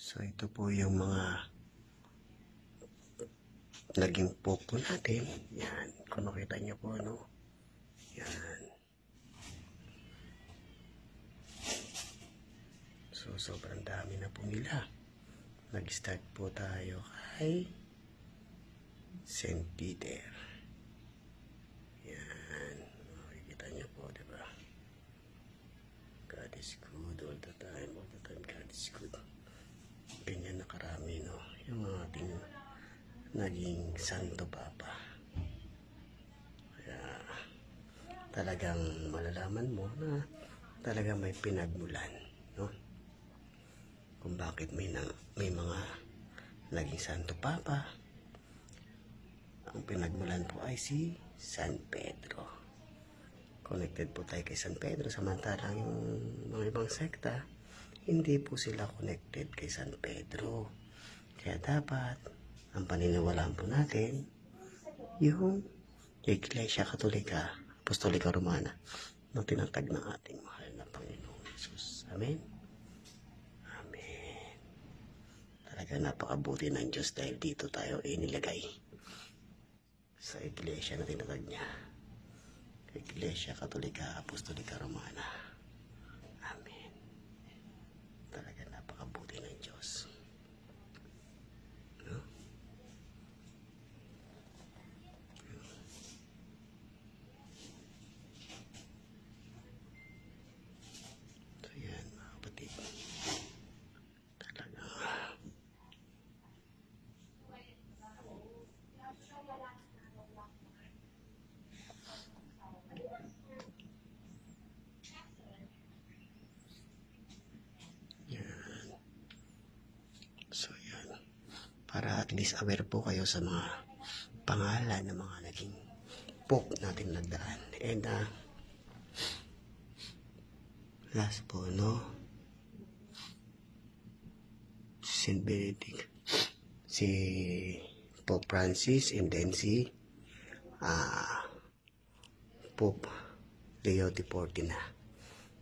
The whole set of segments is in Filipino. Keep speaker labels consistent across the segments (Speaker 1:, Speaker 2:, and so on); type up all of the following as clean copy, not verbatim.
Speaker 1: So ito po yung mga naging pope po natin. Yan, kung nakita nyo po, no? Yan. So sobrang dami na po nila. Nag-start po tayo kay St. Peter. Yan. Makikita nyo po, diba? God is good all the time. All the time God is good. Ganyan na karami, no? Yung ating naging Santo Papa. Kaya talagang malalaman mo na talagang may pinagmulan, no? Kung bakit may mga naging Santo Papa. Ang pinagmulan po ay si San Pedro. Connected po tayo kay San Pedro, samantalang yung mga ibang sekta, hindi po sila connected kay San Pedro. Kaya dapat, ang paniniwalaan po natin, yung Iglesia Katolika, Apostolika Romana, na tinatag ng ating mahal na Panginoong Jesus. Amen? Amen. Talaga napakabuti ng Diyos dahil dito tayo inilagay sa Iglesia na tinatag niya. Iglesia Katolika, Apostolika Romana. Amen. Talaga napakabuti ng Diyos. No? So yan, mga kapatid. Talaga. So yan, para at least aware po kayo sa mga pangalan ng mga naging pope natin nagdaan. And last po, no, Saint Benedict, si Pope Francis, and then si Pope Leo XIV na.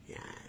Speaker 1: Yan.